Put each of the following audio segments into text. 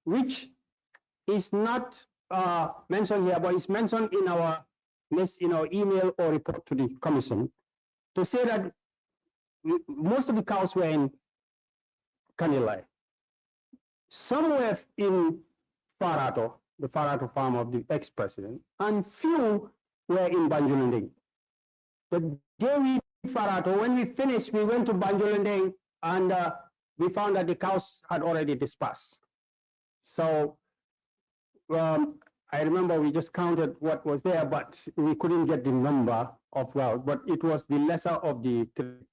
which is not mentioned here, but is mentioned in our email or report to the commission, to say that most of the cows were in Kanilai. Some were in Farato, the Farato farm of the ex-president, and few were in Banjulunding. The day we Farato, when we finished, we went to Banjulunding and we found that the cows had already dispersed. So I remember we just counted what was there, but we couldn't get the number of cows, but it was the lesser of the three.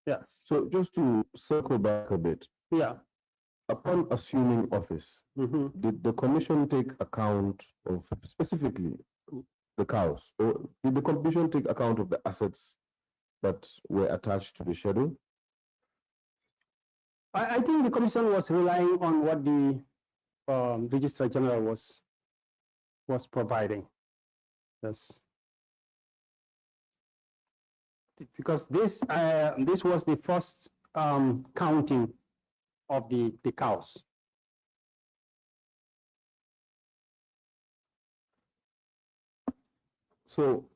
Yes. So just to circle back a bit. Yeah. Upon assuming office, did the commission take account of specifically the cows, or did the commission take account of the assets that were attached to the schedule? I think the commission was relying on what the Registrar General was providing. Yes. Because this was the first counting of the cows. So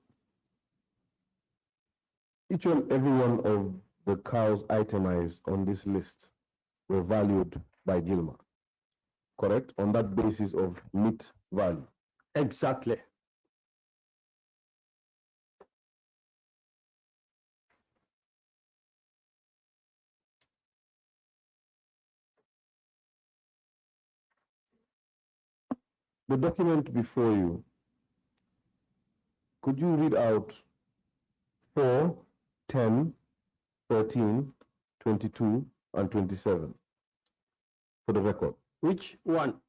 each and every one of the cows itemized on this list were valued by Gilmer, correct? On that basis of meat value. Exactly. The document before you, could you read out 4, 10, 13, 22, and 27 for the record? Which one?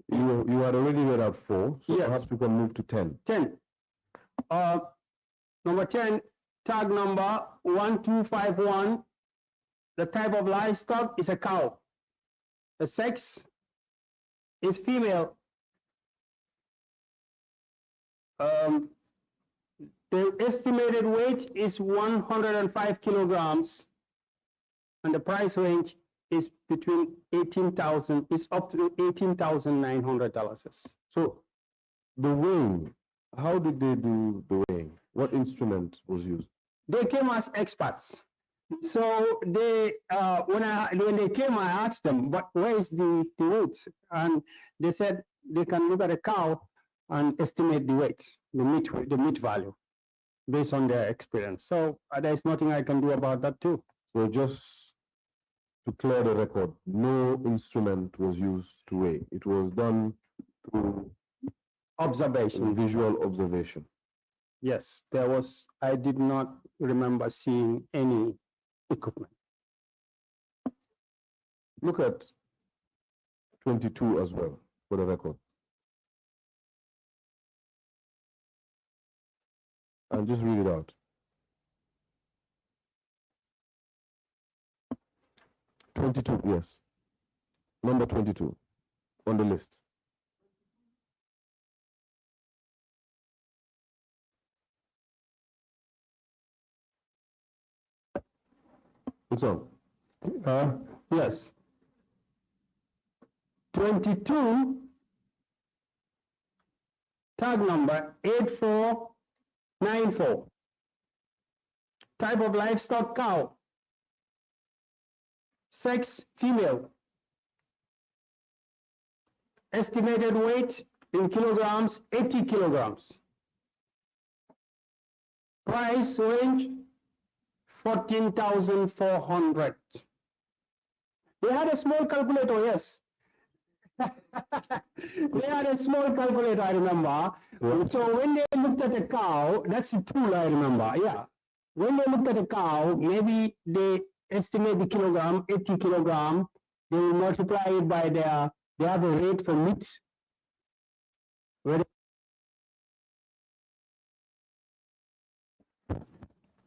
You had already read out 4, so yes. Perhaps we can move to 10. 10. Number 10, tag number 1251. The type of livestock is a cow. The sex is female. The estimated weight is 105 kilograms, and the price range is between $18,000, is up to $18,900. So the weighing, how did they do the weighing? What instrument was used? They came as experts. So they, when they came, I asked them, "But where is the weight?" And they said they can look at a cow and estimate the weight, the meat value, based on their experience. So there's nothing I can do about that too. So just to clear the record, no instrument was used to weigh. It was done through observation, visual observation. Yes, there was. I did not remember seeing any equipment. Look at 22 as well for the record. And just read it out. 22, yes. Number 22 on the list. It's on. Yes. 22, tag number 8494. Type of livestock, cow. Sex, female. Estimated weight in kilograms, 80 kilograms. Price range, 14,400. They had a small calculator, yes. They had a small calculator, I remember. Yeah. So when they looked at a cow, that's the tool I remember, yeah. When they looked at a cow, maybe they estimate the kilogram, 80 kilogram, they will multiply it by they have a rate for meat.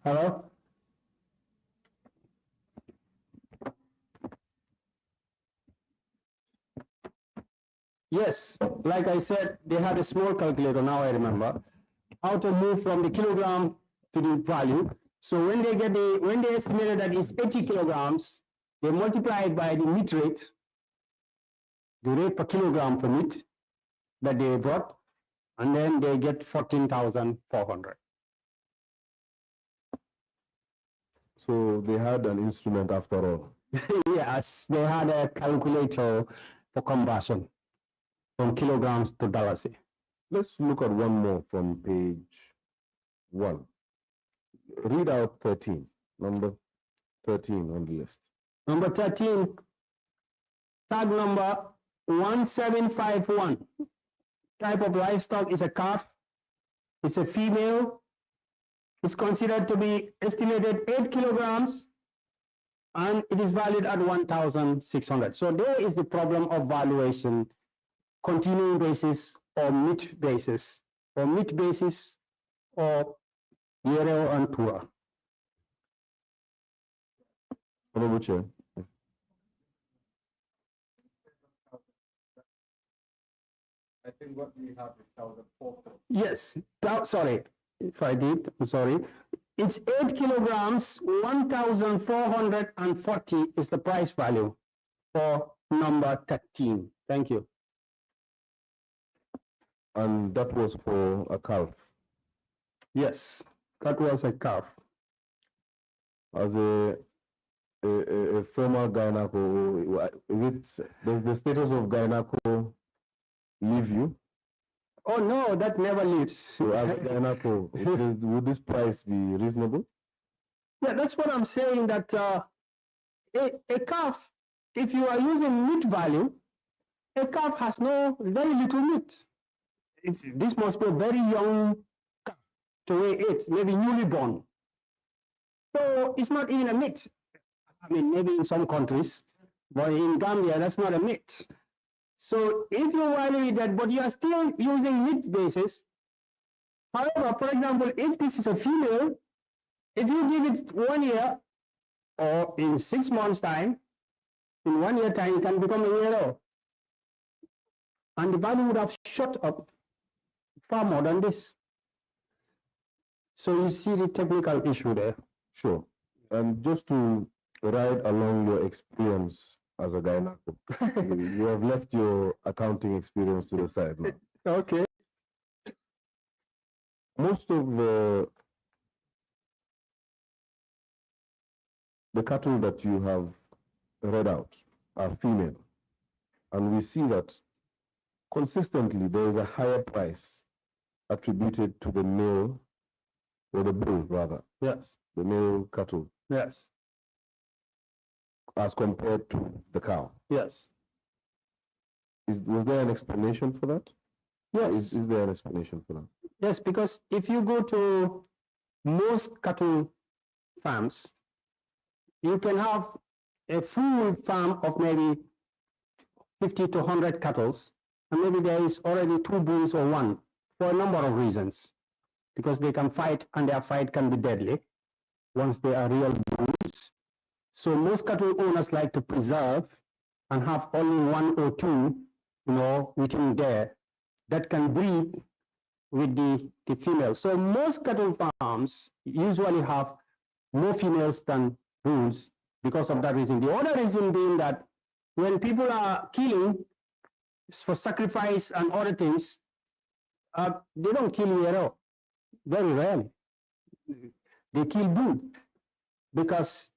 Hello? Yes, like I said, they had a small calculator, now I remember, how to move from the kilogram to the value. So when they estimated that it's 80 kilograms, they multiply it by the meat rate, the rate per kilogram for meat that they brought, and then they get 14,400. So they had an instrument after all. Yes, they had a calculator for conversion from kilograms to dollars. Let's look at one more from page 1. Read out 13, number 13 on the list. Number 13, tag number 1751. Type of livestock is a calf. It's a female. It's considered to be estimated 8 kilograms, and it is valued at 1,600. So there is the problem of valuation, continuing basis or meat basis, or Yero and Tura. Honorable Chair. I think what we have is 1,400. Yes, sorry, if I did, I'm sorry. It's 8 kilograms, 1,440 is the price value for number 13. Thank you. And that was for a calf. Yes, that was a calf. As a former gyneco, does the status of gyneco leave you? Oh no, that never leaves. So as a gyneco, would this price be reasonable? Yeah, that's what I'm saying, that a calf, if you are using meat value, a calf has very little meat. This must be a very young calf to weigh 8, maybe newly born. So it's not even a meat. I mean, maybe in some countries, but in Gambia, that's not a meat. So if you value that, but you are still using meat basis. However, for example, if this is a female, if you give it 1 year or in 6 months' time, in 1 year time, it can become a year old. And the value would have shot up far more than this. So you see the technical issue there. Sure. And just to ride along your experience as a gyneco, you have left your accounting experience to the side now. Okay. Most of the cattle that you have read out are female. And we see that consistently there is a higher price attributed to the male, or the bull rather. Yes. The male cattle. Yes. As compared to the cow. Yes. Was there an explanation for that? Yes. Is there an explanation for that? Yes, because if you go to most cattle farms, you can have a full farm of maybe 50 to 100 cattle, and maybe there is already 2 bulls or 1 for a number of reasons, because they can fight and their fight can be deadly once they are real bulls. So most cattle owners like to preserve and have only 1 or 2, within there that can breed with the females. So most cattle farms usually have more females than bulls because of that reason. The other reason being that when people are killing for sacrifice and other things, they don't kill at all. Very rarely. They kill bull because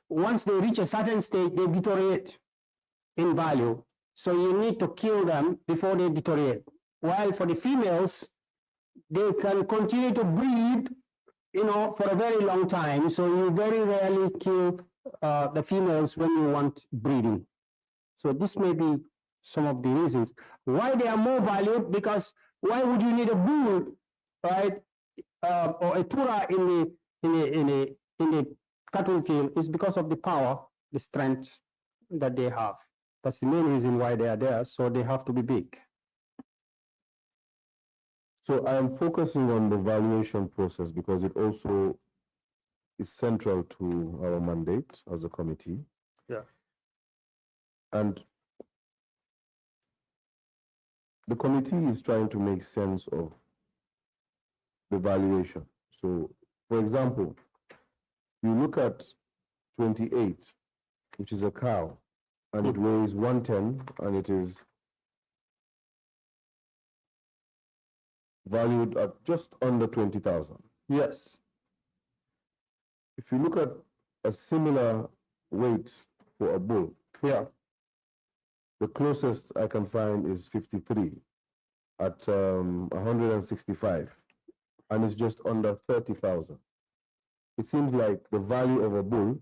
once they reach a certain stage, they deteriorate in value. So you need to kill them before they deteriorate. While for the females, they can continue to breed, for a very long time. So you very rarely kill the females when you want breeding. So this may be some of the reasons why they are more valued, because why would you need a bull, right, or a tura in the cattle field? Is because of the power, the strength that they have. That's the main reason why they are there. So they have to be big. So I am focusing on the valuation process because it also is central to our mandate as a committee. Yeah. And the committee is trying to make sense of the valuation. So, for example, you look at 28, which is a cow, and it weighs 110, and it is valued at just under 20,000. Yes. If you look at a similar weight for a bull, Yeah. the closest I can find is 53 at 165, and it's just under 30,000. It seems like the value of a bull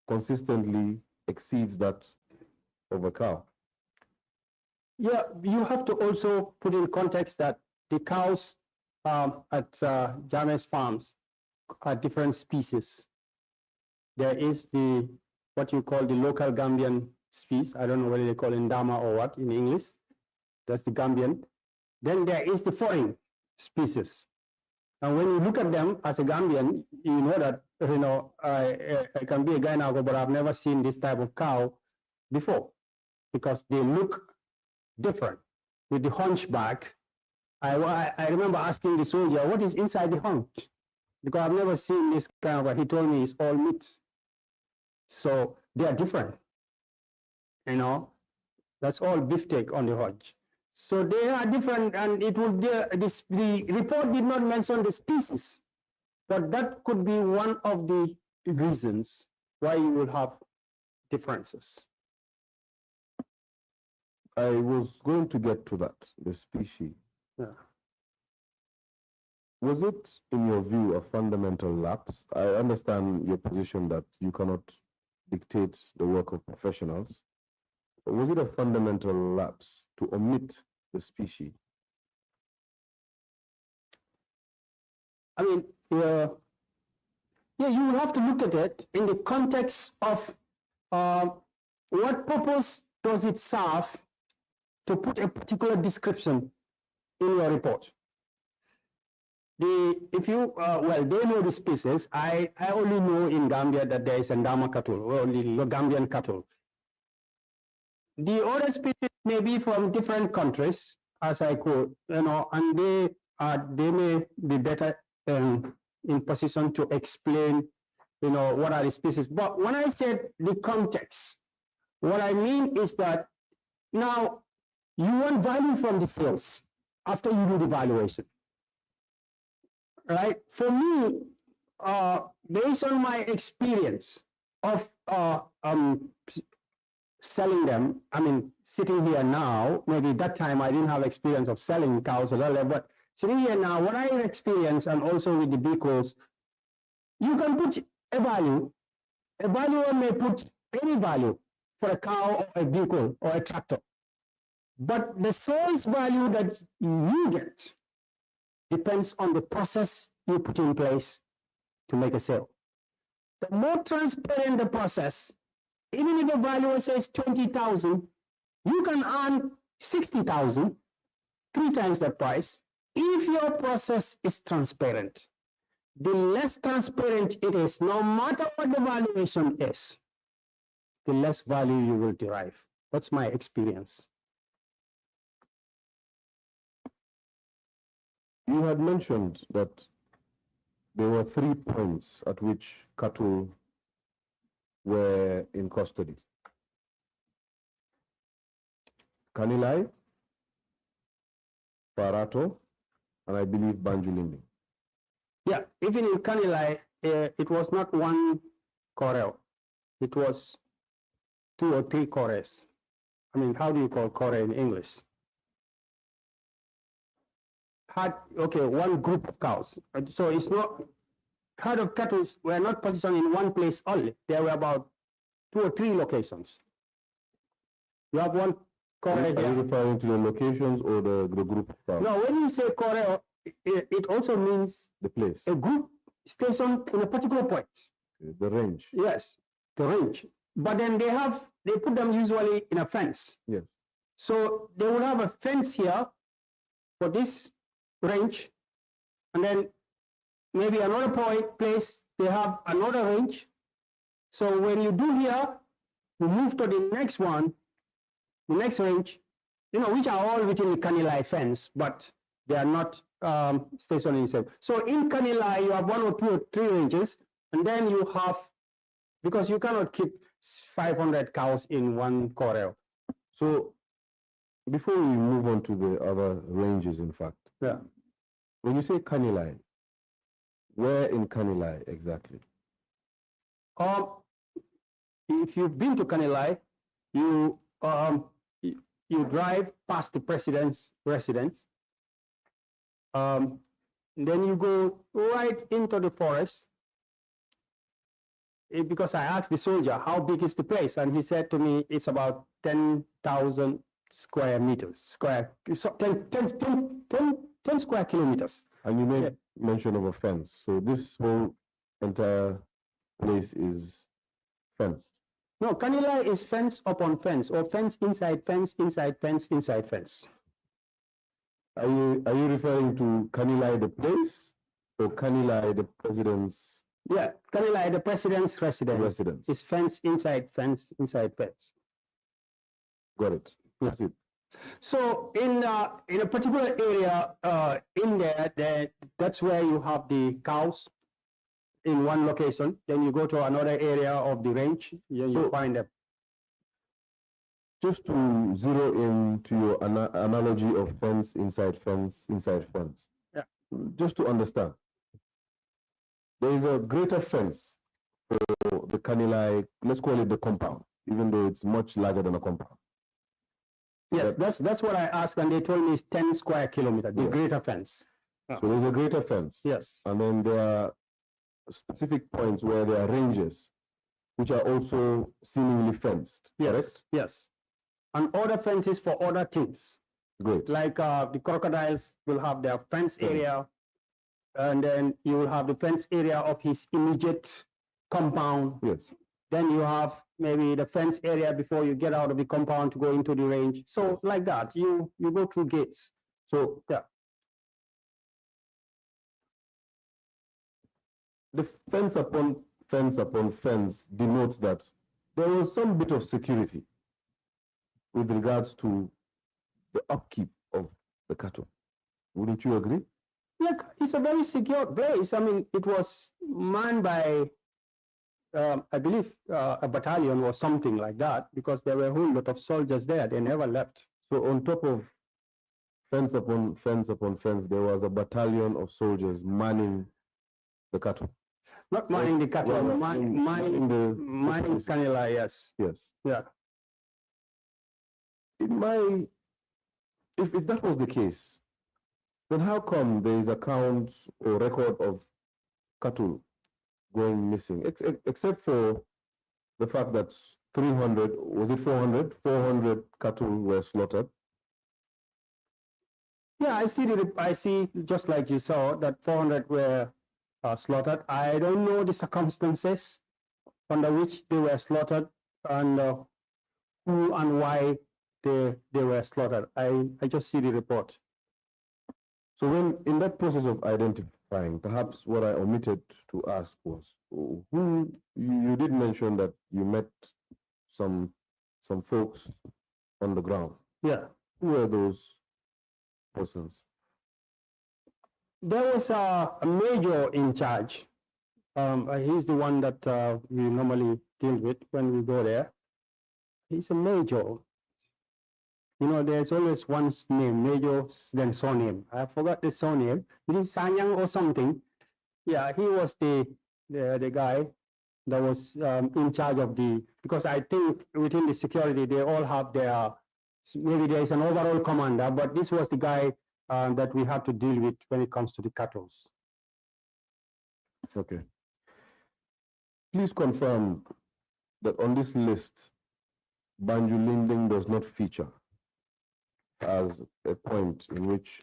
consistently exceeds that of a cow. Yeah, you have to also put in context that the cows at Janneh's farms are different species. There is the, what you call the local Gambian species. I don't know whether they call it Ndama or what in English. That's the Gambian. Then there is the foreign species. And when you look at them as a Gambian, you know that, I can be a guy now, but I've never seen this type of cow before because they look different. With the hunchback, I remember asking the soldier, what is inside the hunch? Because I've never seen this kind of, he told me it's all meat. So they are different, that's all beefsteak on the hunch. So they are different, and it would, the report did not mention the species, but that could be one of the reasons why you will have differences. I was going to get to that, the species. Yeah. Was it, in your view, a fundamental lapse? I understand your position that you cannot dictate the work of professionals, but was it a fundamental lapse to omit the species? I mean, yeah, you will have to look at it in the context of what purpose does it serve to put a particular description in your report. If you, well, they know the species. I only know in Gambia that there is a Ndama cattle, or only Gambian cattle. The other species may be from different countries, as I quote, and they may be better in position to explain, what are the species. But when I said the context, what I mean is that now you want value from the sales after you do the valuation, right? For me, based on my experience of selling them, I mean, sitting here now, maybe that time I didn't have experience of selling cows or whatever, but sitting here now, what I experienced, and also with the vehicles, you can put a value. A valuer may put any value for a cow or a vehicle or a tractor. But the sales value that you get depends on the process you put in place to make a sale. The more transparent the process, even if a valuer says 20,000, you can earn 60,000, 3 times that price, if your process is transparent. The less transparent it is, no matter what the valuation is, the less value you will derive. That's my experience. You had mentioned that there were 3 points at which cattle were in custody. Kanilai, Parato, and I believe Banjulindi. Yeah, even in Kanilai, it was not one corral. It was 2 or 3 corrals. I mean, how do you call corral in English? One group of cows. So it's not, herd of cattle were not positioned in one place only. There were about 2 or 3 locations. You have one corral here. Are you referring to the locations or the group of cows? No, when you say corral, it also means the place. A group stationed in a particular point. The range. Yes, the range. But then they put them usually in a fence. Yes. So they will have a fence here for this range, and then maybe another place they have another range. So when you do here, you move to the next one, the next range, which are all within the Kanilai fence, but they are not stationed in the same. So in Kanilai, you have 1 or 2 or 3 ranges, and then you have, because you cannot keep 500 cows in one corral. So Before we move on to the other ranges, in fact, Yeah. when you say Kanilai, where in Kanilai exactly? If you've been to Kanilai, you drive past the president's residence. Then you go right into the forest. Because I asked the soldier, how big is the place? And he said to me, it's about 10,000 square meters, so 10 square kilometers. And you made mention of a fence. So this whole entire place is fenced. No, Kanilai is fence upon fence, or fence inside fence, inside fence, inside fence. Are you referring to Kanilai the place or Kanilai the president's? Yeah, Kanilai the president's residence. Is fence inside fence, inside fence. Got it. That's it. So in a particular area in there, that's where you have the cows in one location. Then you go to another area of the range, you find them. Just to zero in to your analogy of fence, inside fence, inside fence. Yeah. Just to understand, there is a greater fence for the Kanilai, let's call it the compound, even though it's much larger than a compound. Yes, that's what I asked, and they told me it's 10 square kilometers, the greater fence. So there's a greater fence. Yes. And then there are specific points where there are ranges, which are also seemingly fenced. Yes. Correct? Yes. And other fences for other things. Great. Like the crocodiles will have their fence area, and then you will have the fence area of his immediate compound. Yes. Then you have maybe the fence area before you get out of the compound to go into the range. So like that, you go through gates. So yeah. The fence upon fence denotes that there was some bit of security with regards to the upkeep of the cattle. Wouldn't you agree? Yeah, it's a very secure place. I mean, it was manned by, I believe, a battalion or something like that, because there were a whole lot of soldiers there. They never left. So on top of fence upon fence upon fence, there was a battalion of soldiers manning the cattle. Not manning the cattle, Well, manning Kanilai, yes. Yes. Yeah. If that was the case, then how come there is accounts or record of cattle going missing, except for the fact that 300, was it 400? 400 cattle were slaughtered. Yeah, I see just like you saw that 400 were slaughtered. I don't know the circumstances under which they were slaughtered and who and why they were slaughtered. I just see the report. So when in that process of identifying, perhaps what I omitted to ask was, who you did mention that you met some folks on the ground. Yeah. Who were those persons? There was a major in charge. He's the one that we normally deal with when we go there. He's a major. You know, there's always one name, major, then surname. I forgot the surname. It is Sanyang or something. Yeah, he was the guy that was in charge of because I think within the security, they all have maybe there is an overall commander, but this was the guy that we had to deal with when it comes to the cattle. Okay. Please confirm that on this list, Banjul Linding does not feature as a point in which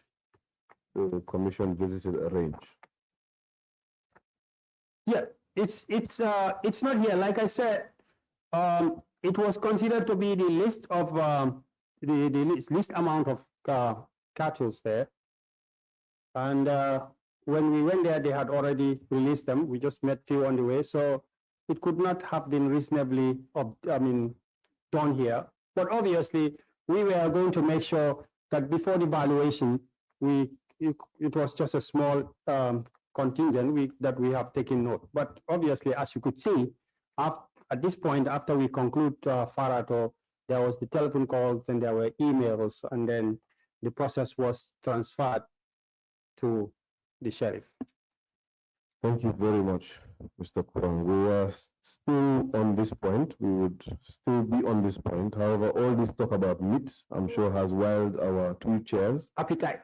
the commission visited a range. Yeah, it's not here. Like I said, it was considered to be the list of the list amount of cattle there, and when we went there, they had already released them. We just met few on the way, so it could not have been reasonably, done here. But obviously, we were going to make sure that before the valuation, it was just a small contingent that we have taken note. But obviously, as you could see, at this point, after we conclude Farato, there was the telephone calls and there were emails, and then the process was transferred to the sheriff. Thank you very much, Mr. Kurang. We are still on this point. We would still be on this point. However, all this talk about meat, I'm sure, has wild our two chairs. Appetite.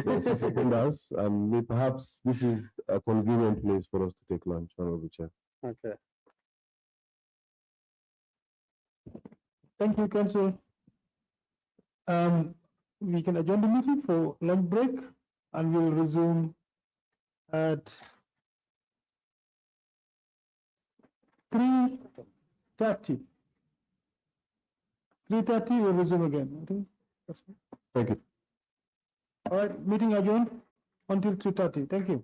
Yes, second us, and perhaps this is a convenient place for us to take lunch, Honorable Chair. Okay. Thank you, Council. We can adjourn the meeting for lunch break, and we'll resume at 3:30. 3:30, we'll resume again. I think that's fine. Thank you. All right, meeting adjourned until 3:30. Thank you.